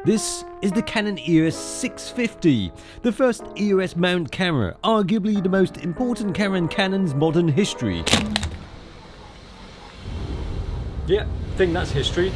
This is the Canon EOS 650, the first EOS mount camera, arguably the most important camera in Canon's modern history. Yeah, I think that's history.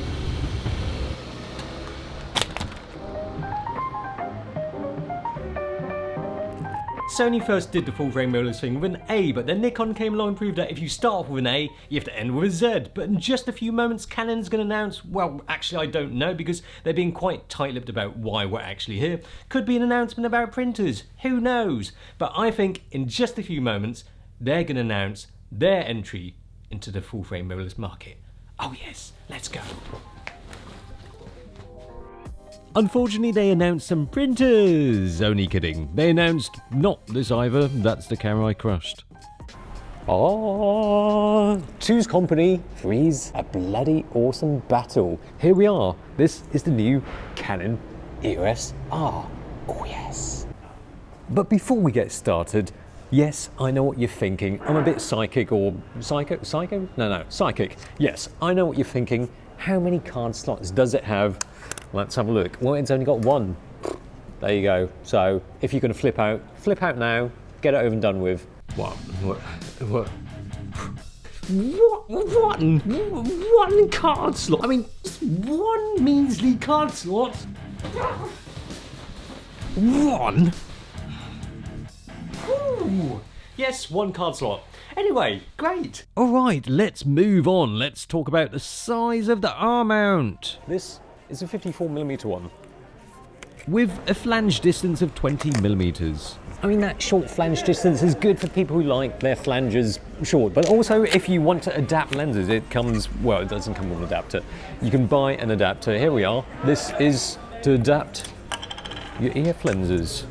Sony first did the full frame mirrorless thing with an A, but then Nikon came along and proved that if you start off with an A, you have to end with a Z. But in just a few moments, Canon's going to announce, well, actually I don't know, because they're being quite tight-lipped about why we're actually here. Could be an announcement about printers, who knows? But I think in just a few moments, they're going to announce their entry into the full frame mirrorless market. Oh yes, let's go. Unfortunately, they announced some printers. Only kidding. They announced not this either. That's the camera I crushed. Oh, choose company, freeze a bloody awesome battle. Here we are. This is the new Canon EOS R. Oh yes. But before we get started, yes, I know what you're thinking. I'm a bit psychic or psycho? No, psychic. Yes, I know what you're thinking. How many card slots does it have? Let's have a look. Well, it's only got one. There you go. So if you're going to flip out now. Get it over and done with. What? One card slot? I mean, just one measly card slot. One? Ooh. Yes, one card slot. Anyway, great. Alright, let's move on. Let's talk about the size of the R mount. This is a 54mm one. With a flange distance of 20mm. I mean, that short flange distance is good for people who like their flanges short, but also if you want to adapt lenses, it comes, well, it doesn't come with an adapter. You can buy an adapter. Here we are. This is to adapt your EF lenses.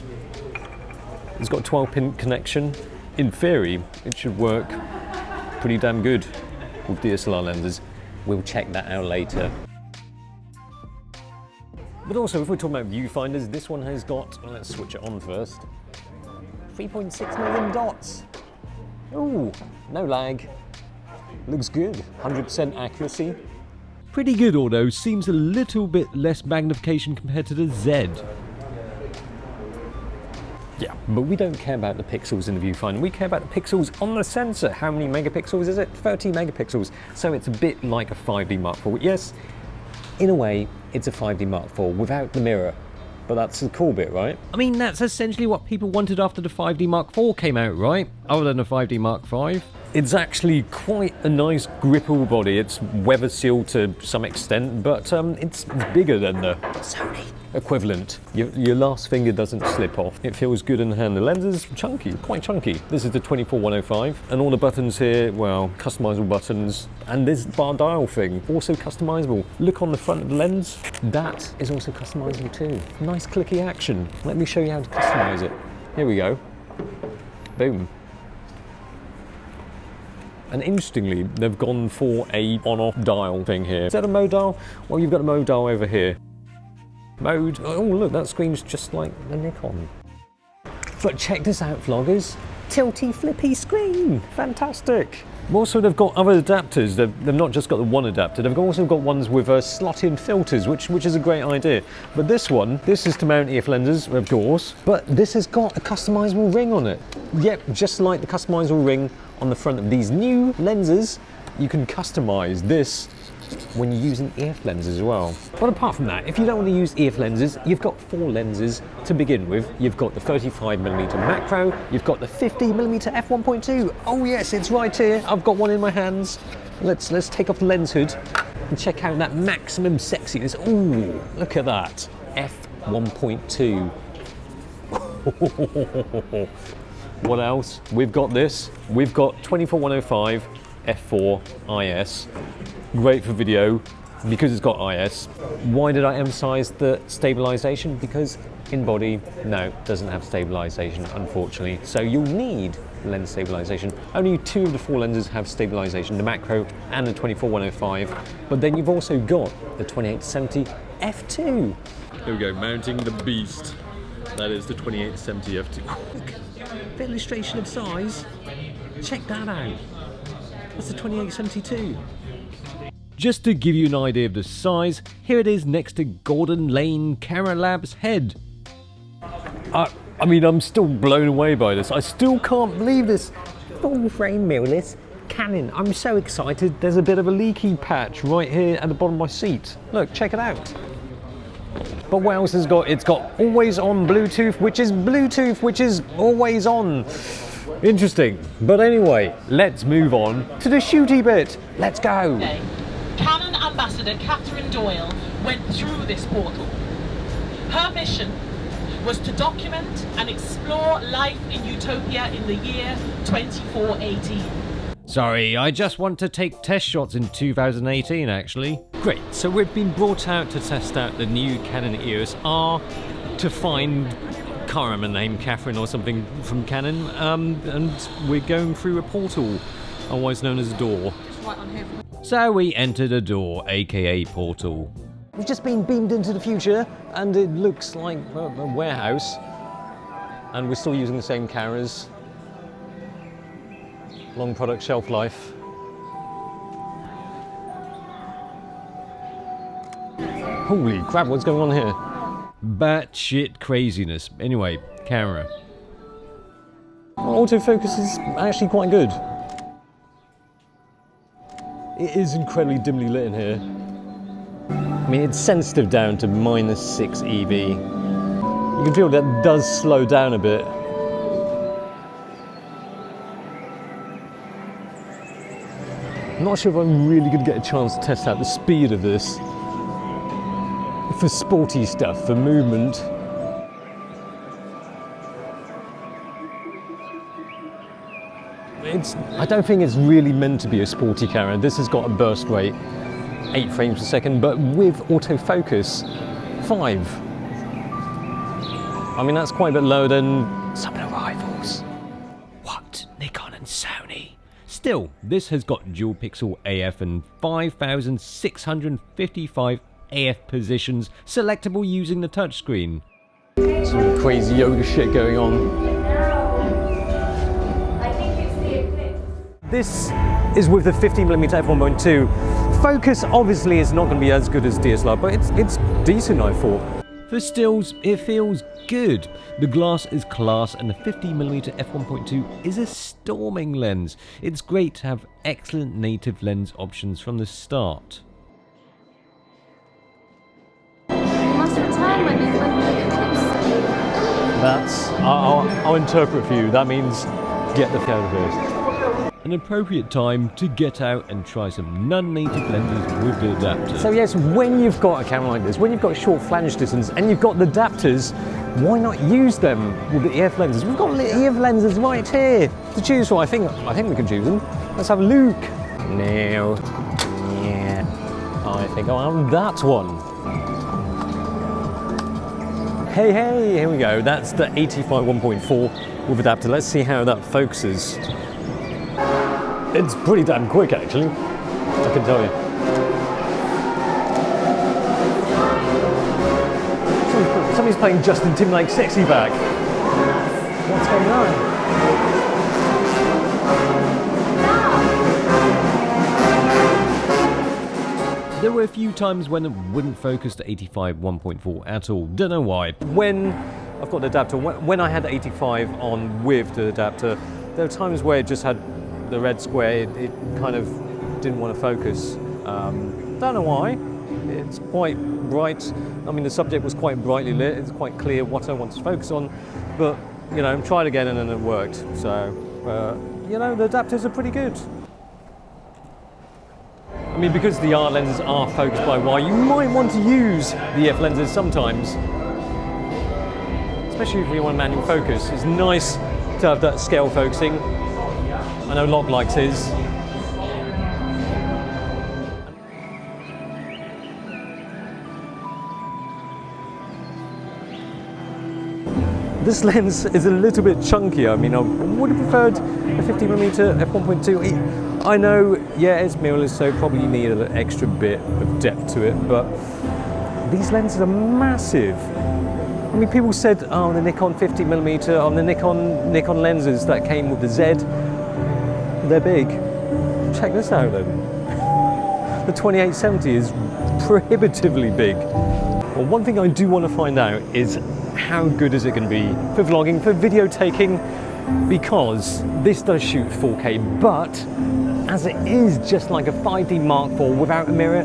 It's got a 12-pin connection. In theory, it should work pretty damn good with DSLR lenses. We'll check that out later. But also, if we're talking about viewfinders, this one has got, well, let's switch it on first, 3.6 million dots. Ooh, no lag. Looks good, 100% accuracy. Pretty good, although seems a little bit less magnification compared to the Z. Yeah, but we don't care about the pixels in the viewfinder. We care about the pixels on the sensor. How many megapixels is it? 30 megapixels. So it's a bit like a 5D Mark IV. Yes, in a way, it's a 5D Mark IV without the mirror. But that's the cool bit, right? I mean, that's essentially what people wanted after the 5D Mark IV came out, right? Other than the 5D Mark V. It's actually quite a nice grippable body. It's weather sealed to some extent, but it's bigger than the Sony equivalent. Your last finger doesn't slip off. It feels good in the hand. The lens is chunky, quite chunky. This is the 24-105, and all the buttons here, well, customizable buttons, and this bar dial thing, also customizable. Look on the front of the lens, that is also customizable too. Nice clicky action. Let me show you how to customize it. Here we go. Boom. And interestingly, they've gone for a on-off dial thing here. Is that a mode dial? Well, you've got a mode dial over here. Mode, oh look, that screen's just like the Nikon. But check this out, vloggers. Tilty Flippy screen, fantastic. Also, they've got other adapters. They've not just got the one adapter, they've also got ones with slot-in filters, which is a great idea. But this one, this is to mount EF lenses, of course, but this has got a customizable ring on it. Yep, just like the customizable ring on the front of these new lenses, you can customize this when you're using EF lenses as well. But apart from that, if you don't want to use EF lenses, you've got 4 lenses to begin with. You've got the 35mm macro, you've got the 50mm f1.2. Oh yes, it's right here. I've got one in my hands. Let's take off the lens hood and check out that maximum sexiness. Ooh, look at that. f1.2. What else? We've got this. We've got 24-105 f4 IS. Great for video because it's got IS. Why did I emphasize the stabilization? Because in body, no, it doesn't have stabilization, unfortunately. So you'll need lens stabilization. Only 2 of the 4 lenses have stabilization, the macro and the 24-105. But then you've also got the 2870 f2. Here we go, mounting the beast. That is the 2870 f2. The illustration of size. Check that out. That's the 2872. Just to give you an idea of the size, here it is next to Gordon Lane Camera Lab's head. I mean, I'm still blown away by this. I still can't believe this. Full frame mirrorless Canon. I'm so excited. There's a bit of a leaky patch right here at the bottom of my seat. Look, check it out. But what else has it got? It's got always on Bluetooth, which is always on. Interesting. But anyway, let's move on to the shooty bit. Let's go. Canon Ambassador Catherine Doyle went through this portal. Her mission was to document and explore life in utopia in the year 2418. Sorry, I just want to take test shots in 2018 actually. Great, so we've been brought out to test out the new Canon EOS R to find, can't remember the name, Catherine or something from Canon, and we're going through a portal, otherwise known as a door. Right on here. So we entered a door, aka portal. We've just been beamed into the future and it looks like a warehouse, and we're still using the same cameras. Long product shelf life. Holy crap, what's going on here? Batshit craziness. Anyway, camera. Autofocus is actually quite good. It is incredibly dimly lit in here. I mean, it's sensitive down to -6 EV. You can feel that does slow down a bit. I'm not sure if I'm really going to get a chance to test out the speed of this. For sporty stuff, for movement. I don't think it's really meant to be a sporty camera. This has got a burst rate, 8 frames per second, but with autofocus, 5. I mean, that's quite a bit lower than some of the rivals. What? Nikon and Sony? Still, this has got dual pixel AF and 5,655 AF positions, selectable using the touchscreen. Some crazy yoga shit going on. This is with the 50mm f1.2. Focus obviously is not going to be as good as DSLR, but it's decent, I thought. For stills, it feels good. The glass is class and the 50mm f1.2 is a storming lens. It's great to have excellent native lens options from the start. You must return when you That's, I'll interpret for you. That means get the hell out of here. An appropriate time to get out and try some non-native lenses with the adapter. So yes, when you've got a camera like this, when you've got short flange distance and you've got the adapters, why not use them with the EF lenses? We've got the EF lenses right here to choose from. I think we can choose them. Let's have a look. Now, yeah, I think I'll have that one. Hey, here we go. That's the 85 1.4 with adapter. Let's see how that focuses. It's pretty damn quick, actually, I can tell you. Somebody's playing Justin Timberlake Sexy Back. What's going on? There were a few times when it wouldn't focus to 85 1.4 at all. Don't know why. When I've got the adapter, when I had the 85 on with the adapter, there were times where it just had the red square, it kind of didn't want to focus. Don't know why. It's quite bright. I mean, the subject was quite brightly lit. It's quite clear what I want to focus on. But, you know, tried again and then it worked. So, you know, the adapters are pretty good. I mean, because the R lenses are focused by wire, you might want to use the F lenses sometimes. Especially if you want manual focus. It's nice to have that scale focusing. I know Locke likes his. This lens is a little bit chunkier. I mean, I would have preferred a 50mm f1.2. I know, yeah, it's mirrorless, so probably need an extra bit of depth to it, but these lenses are massive. I mean, people said, oh, the Nikon 50mm, on the Nikon lenses that came with the Z, they're big. Check this out then. The 2870 is prohibitively big. Well, one thing I do want to find out is how good is it going to be for vlogging, for video taking, because this does shoot 4K, but as it is just like a 5D Mark IV without a mirror,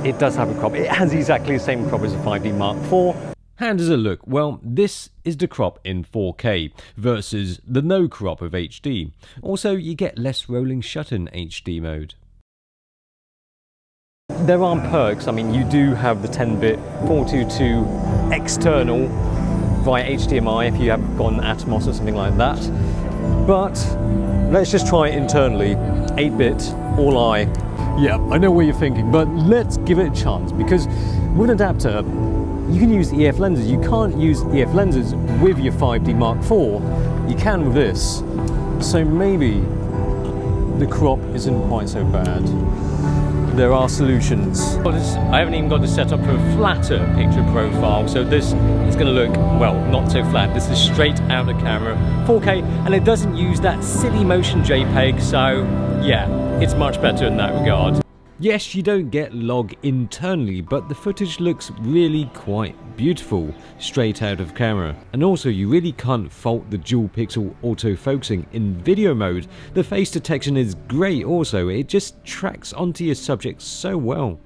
it does have a crop. It has exactly the same crop as a 5D Mark IV. How does it look? Well, this is the crop in 4K versus the no crop of HD. Also, you get less rolling shutter in HD mode. There are perks. I mean, you do have the 10-bit 422 external via HDMI if you have got an Atmos or something like that. But let's just try it internally. 8-bit, all eye. Yeah, I know what you're thinking, but let's give it a chance, because with an adapter, you can use EF lenses. You can't use EF lenses with your 5D Mark IV. You can with this. So maybe the crop isn't quite so bad. There are solutions. I haven't even got this set up for a flatter picture profile, so this is going to look, well, not so flat. This is straight out of camera, 4K, and it doesn't use that silly motion JPEG, so yeah, it's much better in that regard. Yes, you don't get log internally, but the footage looks really quite beautiful, straight out of camera. And also, you really can't fault the dual pixel autofocusing in video mode. The face detection is great also, it just tracks onto your subject so well.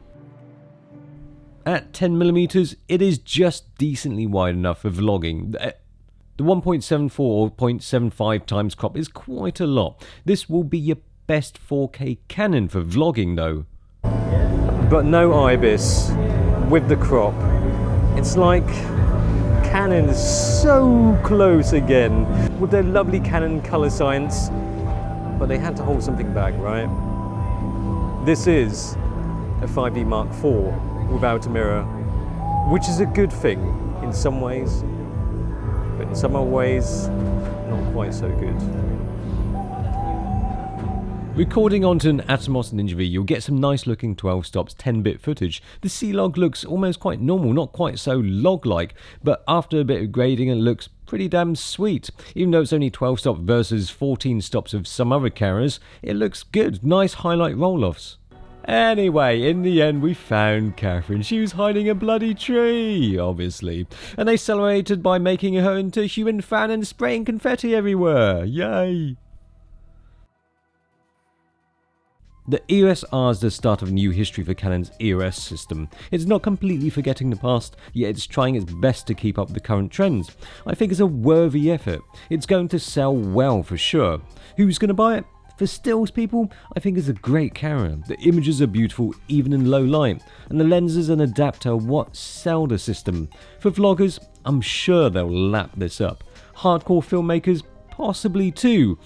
At 10mm, it is just decently wide enough for vlogging. The 1.74 or 0.75 times crop is quite a lot. This will be your best 4K Canon for vlogging though. But no IBIS with the crop. It's like Canon is so close again with their lovely Canon color science, but they had to hold something back, right? This is a 5D Mark IV without a mirror, which is a good thing in some ways, but in some other ways, not quite so good. Recording onto an Atomos Ninja V, you'll get some nice looking 12 stops 10-bit footage. The C-Log looks almost quite normal, not quite so log-like, but after a bit of grading it looks pretty damn sweet. Even though it's only 12 stops versus 14 stops of some other cameras, it looks good, nice highlight roll-offs. Anyway, in the end we found Catherine. She was hiding a bloody tree, obviously. And they celebrated by making her into a human fan and spraying confetti everywhere. Yay! The EOS R is the start of a new history for Canon's EOS system. It's not completely forgetting the past, yet it's trying its best to keep up with the current trends. I think it's a worthy effort. It's going to sell well for sure. Who's going to buy it? For stills people, I think it's a great camera. The images are beautiful even in low light, and the lenses and adapter what sell the system. For vloggers, I'm sure they'll lap this up. Hardcore filmmakers, possibly too.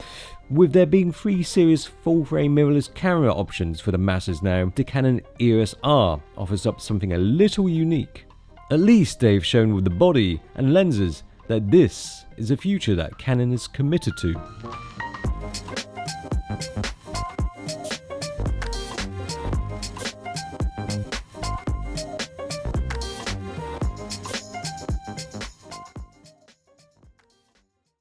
With there being 3 serious full-frame mirrorless camera options for the masses now, the Canon EOS R offers up something a little unique. At least they've shown with the body and lenses that this is a future that Canon is committed to.